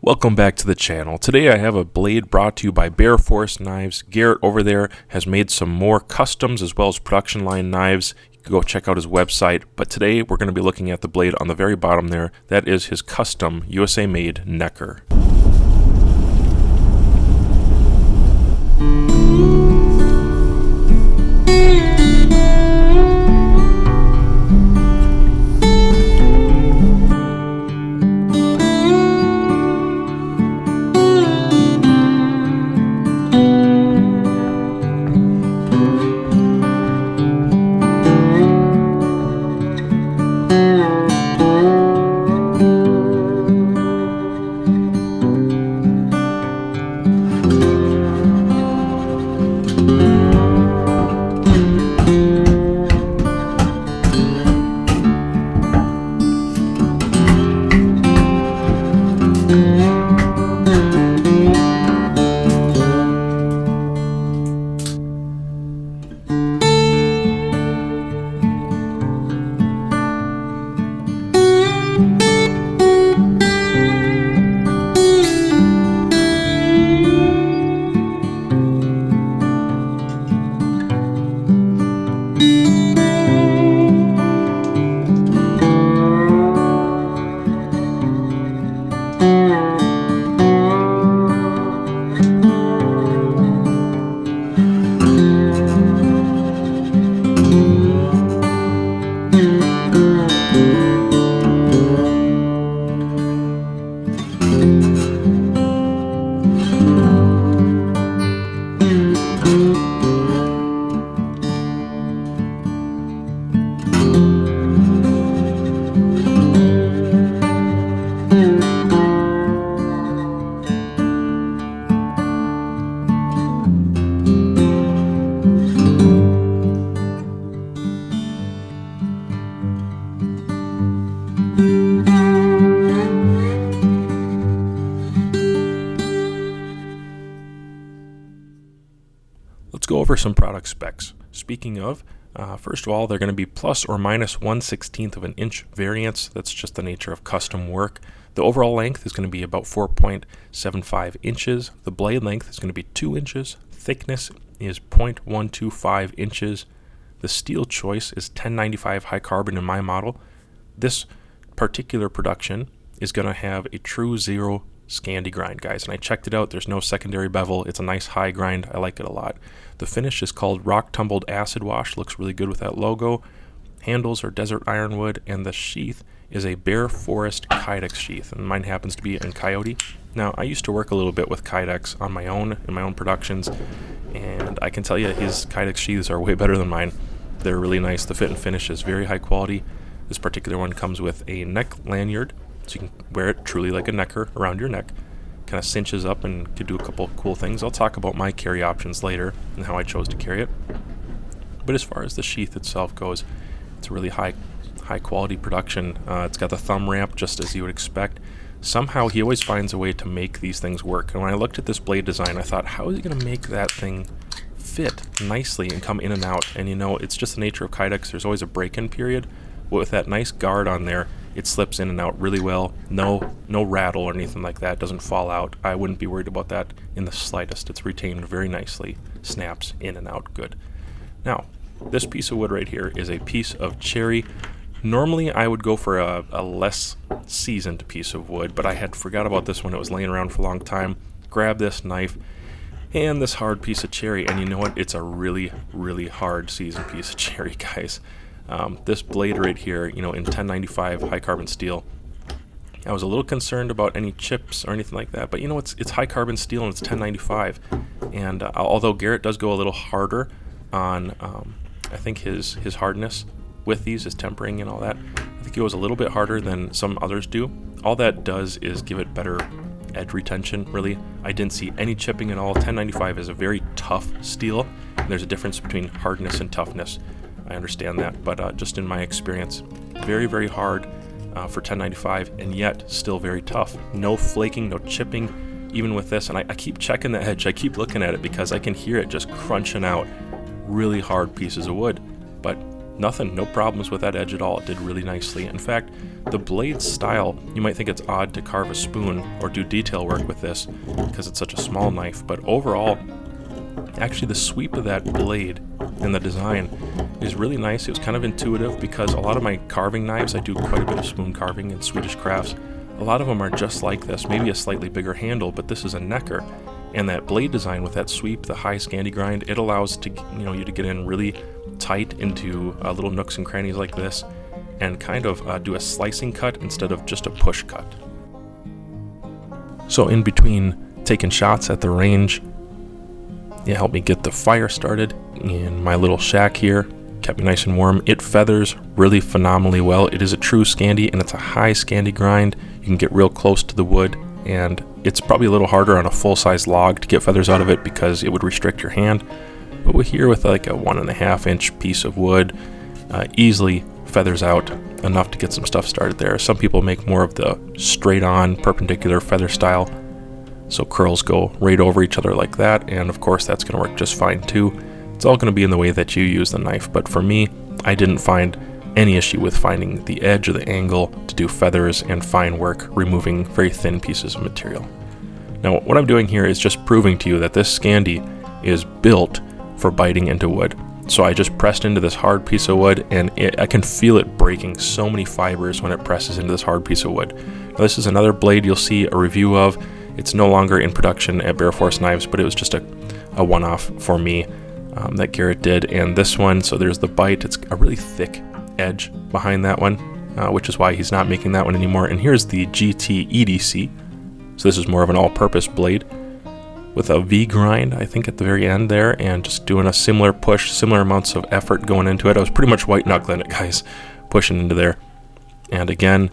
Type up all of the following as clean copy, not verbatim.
Welcome back to the channel. Today I have a blade brought to you by Bear Forest Knives. Garrett over there has made some more customs as well as production line knives. You can go check out his website. But today we're going to be looking at the blade on the very bottom there. That is his custom USA made Necker. Let's go over some product specs. Speaking of, first of all, they're going to be plus or minus 1/16 of an inch variance. That's just the nature of custom work. The overall length is going to be about 4.75 inches. The blade length is going to be 2 inches. Thickness is 0.125 inches. The steel choice is 1095 high carbon in my model. This particular production is going to have a true zero Scandi grind, guys, and I checked it out. There's no secondary bevel. It's a nice high grind. I like it a lot. The finish is called rock tumbled acid wash. Looks really good with that logo. Handles are desert ironwood, and the sheath is a Bear Forest Kydex sheath, and mine happens to be in Coyote. Now, I used to work a little bit with Kydex on my own in my own productions, and I can tell you his Kydex sheaths are way better than mine. They're really nice. The fit and finish is very high quality. This particular one comes with a neck lanyard, so you can wear it truly like a necker around your neck. Kind of cinches up and could do a couple cool things. I'll talk about my carry options later and how I chose to carry it. But as far as the sheath itself goes, it's a really high quality production. It's got the thumb ramp just as you would expect. Somehow he always finds a way to make these things work. And when I looked at this blade design, I thought, how is he going to make that thing fit nicely and come in and out? And you know, it's just the nature of Kydex. There's always a break-in period. But with that nice guard on there, it slips in and out really well. No rattle or anything like that. It doesn't fall out. I wouldn't be worried about that in the slightest. It's retained very nicely. Snaps in and out good. Now, this piece of wood right here is a piece of cherry. Normally, I would go for a less seasoned piece of wood, but I had forgot about this one. It was laying around for a long time. Grab this knife and this hard piece of cherry, and you know what? It's a really, really hard seasoned piece of cherry, guys. This blade right here, you know, in 1095 high carbon steel, I was a little concerned about any chips or anything like that, but you know, it's high carbon steel and it's 1095. And although Garrett does go a little harder on, I think his hardness with these, his tempering and all that, I think he goes a little bit harder than some others do. All that does is give it better edge retention, really. I didn't see any chipping at all. 1095 is a very tough steel, and there's a difference between hardness and toughness. I understand that, but just in my experience, very, very hard for 1095, and yet still very tough. No flaking, no chipping, even with this. And I keep checking the edge. I keep looking at it because I can hear it just crunching out really hard pieces of wood. But nothing, no problems with that edge at all. It did really nicely. In fact, the blade style, you might think it's odd to carve a spoon or do detail work with this because it's such a small knife, but overall, actually the sweep of that blade and the design is really nice. It was kind of intuitive because a lot of my carving knives, I do quite a bit of spoon carving in Swedish crafts. A lot of them are just like this, maybe a slightly bigger handle, but this is a necker. And that blade design with that sweep, the high Scandi grind, it allows you to get in really tight into little nooks and crannies like this and kind of do a slicing cut instead of just a push cut. So in between taking shots at the range, it helped me get the fire started in my little shack here, kept me nice and warm. It feathers really phenomenally well. It is a true Scandi and it's a high Scandi grind. You can get real close to the wood, and it's probably a little harder on a full-size log to get feathers out of it because it would restrict your hand. But we're here with like a 1.5 inch piece of wood, easily feathers out enough to get some stuff started there. Some people make more of the straight-on perpendicular feather style, so curls go right over each other like that, and of course that's going to work just fine too. It's all going to be in the way that you use the knife, but for me, I didn't find any issue with finding the edge or the angle to do feathers and fine work, removing very thin pieces of material. Now, what I'm doing here is just proving to you that this Scandi is built for biting into wood. So I just pressed into this hard piece of wood, and I can feel it breaking so many fibers when it presses into this hard piece of wood. Now, this is another blade you'll see a review of. It's no longer in production at Bear Force Knives, but it was just a one-off for me that Garrett did. And this one, so there's the bite. It's a really thick edge behind that one, which is why he's not making that one anymore. And here's the GT EDC. So this is more of an all-purpose blade with a V grind, I think, at the very end there, and just doing a similar push, similar amounts of effort going into it. I was pretty much white knuckling it, guys, pushing into there. And again,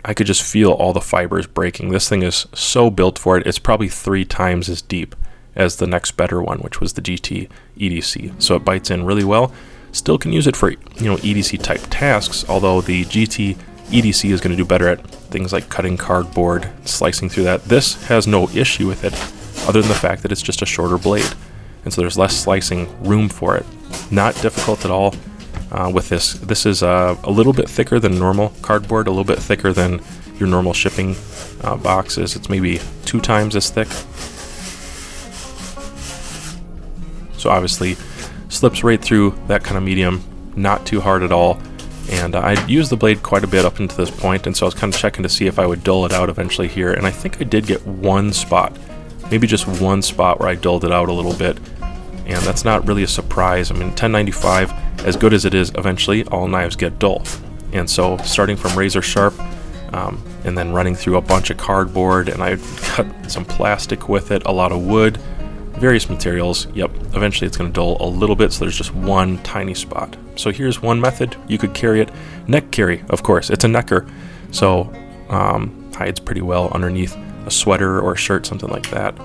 I could just feel all the fibers breaking. This thing is so built for it. It's probably 3 times as deep as the next better one, which was the GT EDC. So it bites in really well. Still can use it for, EDC type tasks, although the GT EDC is going to do better at things like cutting cardboard, slicing through that. This has no issue with it, other than the fact that it's just a shorter blade, and so there's less slicing room for it. Not difficult at all with this. This is a little bit thicker than normal cardboard, a little bit thicker than your normal shipping boxes. It's maybe 2 times as thick. So obviously slips right through that kind of medium, not too hard at all. And I'd used the blade quite a bit up until this point, and so I was kind of checking to see if I would dull it out eventually here, and I think I did get one spot, maybe just one spot where I dulled it out a little bit, and that's not really a surprise. I mean, 1095, as good as it is, eventually all knives get dull, and so starting from razor sharp, and then running through a bunch of cardboard, and I cut some plastic with it, a lot of wood, various materials. Yep, eventually it's going to dull a little bit, so there's just one tiny spot. So here's one method. You could carry it, neck carry, of course. It's a necker, so hides pretty well underneath a sweater or a shirt, something like that.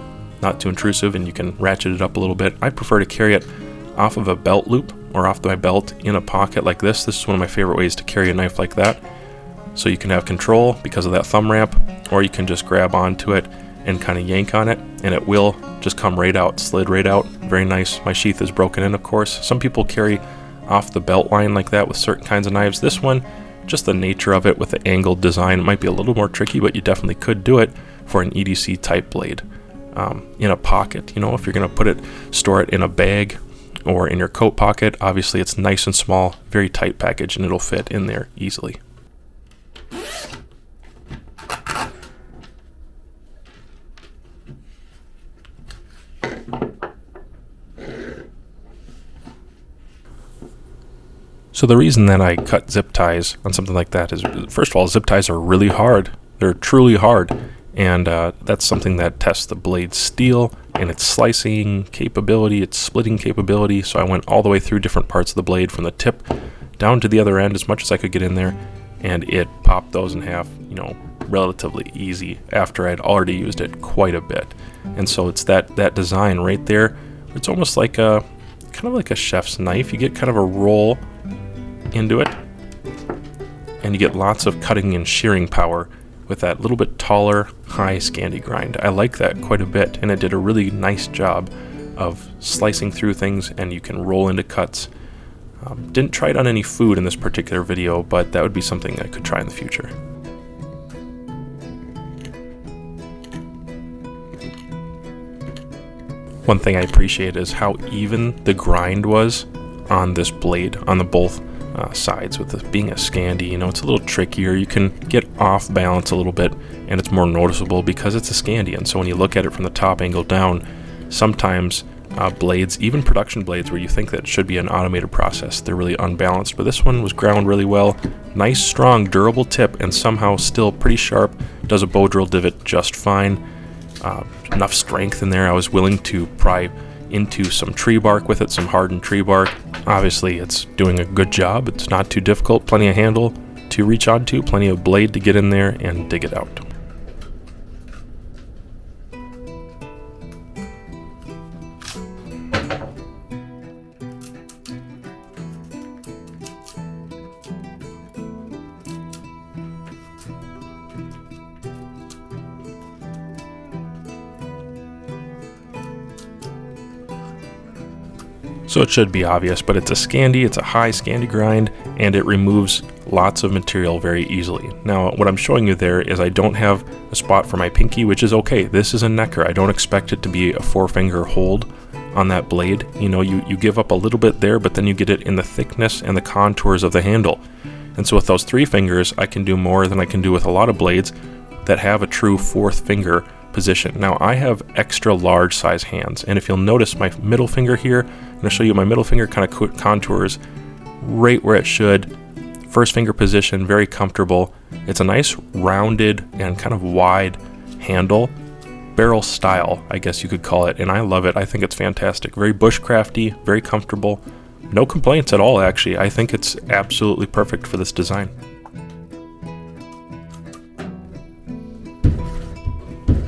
Not too intrusive, and you can ratchet it up a little bit. I prefer to carry it off of a belt loop or off my belt in a pocket like this. This is one of my favorite ways to carry a knife like that. So you can have control because of that thumb ramp, or you can just grab onto it and kind of yank on it, and it will just come right out, slid right out. Very nice. My sheath is broken in, of course. Some people carry off the belt line like that with certain kinds of knives. This one, just the nature of it with the angled design, might be a little more tricky, but you definitely could do it for an EDC type blade in a pocket. If you're going to store it in a bag or in your coat pocket, obviously it's nice and small, very tight package, and it'll fit in there easily. So the reason that I cut zip ties on something like that is, first of all, zip ties are really hard. They're truly hard, and that's something that tests the blade's steel and its slicing capability, its splitting capability. So I went all the way through different parts of the blade from the tip down to the other end as much as I could get in there, and it popped those in half, relatively easy after I'd already used it quite a bit. And so it's that design right there. It's almost like kind of like a chef's knife. You get kind of a roll into it, and you get lots of cutting and shearing power with that little bit taller, high Scandi grind. I like that quite a bit, and it did a really nice job of slicing through things, and you can roll into cuts Didn't try it on any food in this particular video, but that would be something I could try in the future. One thing I appreciate is how even the grind was on this blade, on the both sides. With this being a Scandi, you know, it's a little trickier. You can get off balance a little bit, and it's more noticeable because it's a Scandi. And so when you look at it from the top angle down, sometimes blades, even production blades where you think that it should be an automated process, they're really unbalanced. But this one was ground really well. Nice, strong, durable tip, and somehow still pretty sharp. Does a bow drill divot just fine. Enough strength in there. I was willing to pry into some tree bark with it, some hardened tree bark. Obviously, it's doing a good job. It's not too difficult. Plenty of handle to reach onto, plenty of blade to get in there and dig it out. So it should be obvious, but it's a Scandi, it's a high Scandi grind, and it removes lots of material very easily. Now, what I'm showing you there is I don't have a spot for my pinky, which is okay. This is a necker. I don't expect it to be a 4-finger hold on that blade. You know, you give up a little bit there, but then you get it in the thickness and the contours of the handle. And so with those 3 fingers, I can do more than I can do with a lot of blades that have a true 4th finger position. Now, I have extra large size hands, and if you'll notice my middle finger here, I'm going to show you my middle finger kind of contours right where it should. 1st finger position, very comfortable. It's a nice rounded and kind of wide handle, barrel style, I guess you could call it, and I love it. I think it's fantastic. Very bushcrafty, very comfortable. No complaints at all, actually. I think it's absolutely perfect for this design.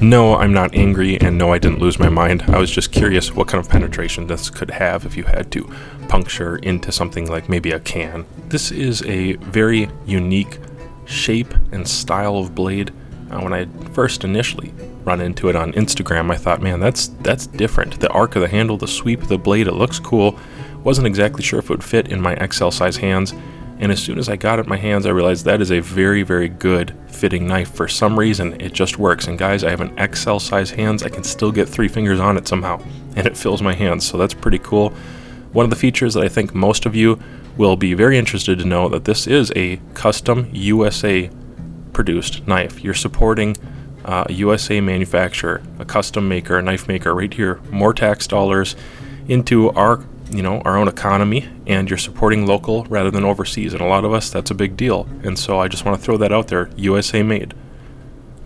No, I'm not angry, and no, I didn't lose my mind. I was just curious what kind of penetration this could have if you had to puncture into something like maybe a can. This is a very unique shape and style of blade. When I first initially run into it on Instagram, I thought, man, that's different. The arc of the handle, the sweep of the blade, it looks cool. Wasn't exactly sure if it would fit in my XL size hands. And as soon as I got it in my hands, I realized that is a very, very good fitting knife. For some reason, it just works. And guys, I have an XL size hands. I can still get 3 fingers on it somehow, and it fills my hands. So that's pretty cool. One of the features that I think most of you will be very interested to know that this is a custom USA produced knife. You're supporting a USA manufacturer, a custom maker, a knife maker right here. More tax dollars into our own economy, and you're supporting local rather than overseas, and a lot of us, that's a big deal. And so I just want to throw that out there, USA made.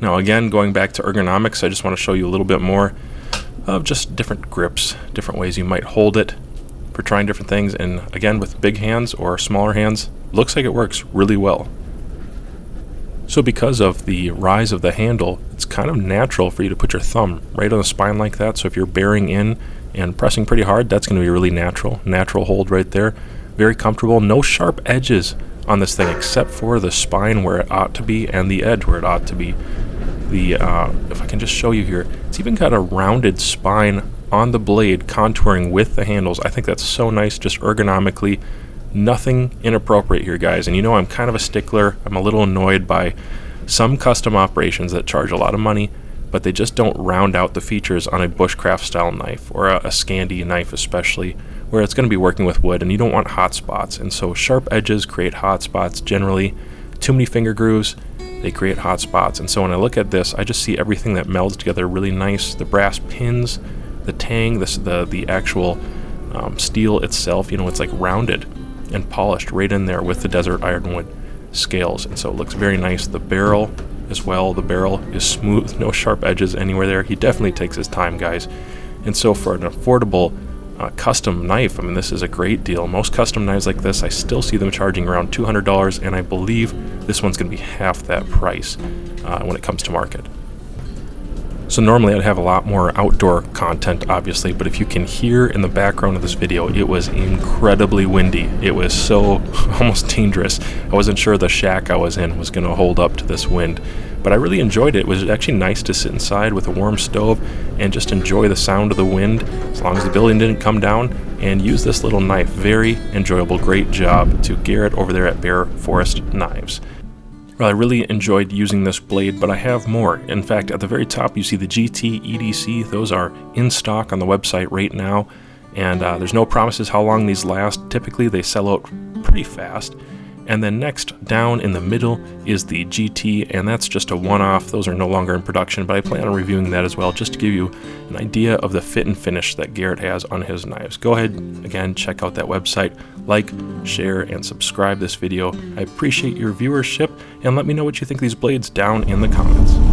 Now again, going back to ergonomics, I just want to show you a little bit more of just different grips, different ways you might hold it for trying different things. And again, with big hands or smaller hands, looks like it works really well. So because of the rise of the handle, it's kind of natural for you to put your thumb right on the spine like that. So if you're bearing in and pressing pretty hard, that's going to be really natural hold right there. Very comfortable. No sharp edges on this thing except for the spine where it ought to be and the edge where it ought to be. If I can just show you here, it's even got a rounded spine on the blade contouring with the handles. I think that's so nice, just ergonomically. Nothing inappropriate here, guys. And you know I'm kind of a stickler. I'm a little annoyed by some custom operations that charge a lot of money, but they just don't round out the features on a bushcraft style knife or a Scandi knife especially, where it's going to be working with wood and you don't want hot spots. And so sharp edges create hot spots generally. Too many finger grooves, they create hot spots. And so when I look at this, I just see everything that melds together really nice. The brass pins, the tang, the actual steel itself, it's like rounded and polished right in there with the desert ironwood scales. And so it looks very nice. The barrel as well, the barrel is smooth, no sharp edges anywhere there. He definitely takes his time, guys. And so for an affordable custom knife, I mean, this is a great deal. Most custom knives like this, I still see them charging around $200, and I believe this one's going to be half that price when it comes to market. So normally I'd have a lot more outdoor content, obviously, but if you can hear in the background of this video, it was incredibly windy. It was so almost dangerous. I wasn't sure the shack I was in was going to hold up to this wind, but I really enjoyed it. It was actually nice to sit inside with a warm stove and just enjoy the sound of the wind, as long as the building didn't come down, and use this little knife. Very enjoyable. Great job to Garrett over there at Bear Forest Knives. Well, I really enjoyed using this blade, but I have more. In fact, at the very top you see the GT EDC. Those are in stock on the website right now, and there's no promises how long these last. Typically they sell out pretty fast. And then next, down in the middle, is the GT, and that's just a one-off. Those are no longer in production, but I plan on reviewing that as well, just to give you an idea of the fit and finish that Garrett has on his knives. Go ahead, again, check out that website, like, share, and subscribe this video. I appreciate your viewership, and let me know what you think of these blades down in the comments.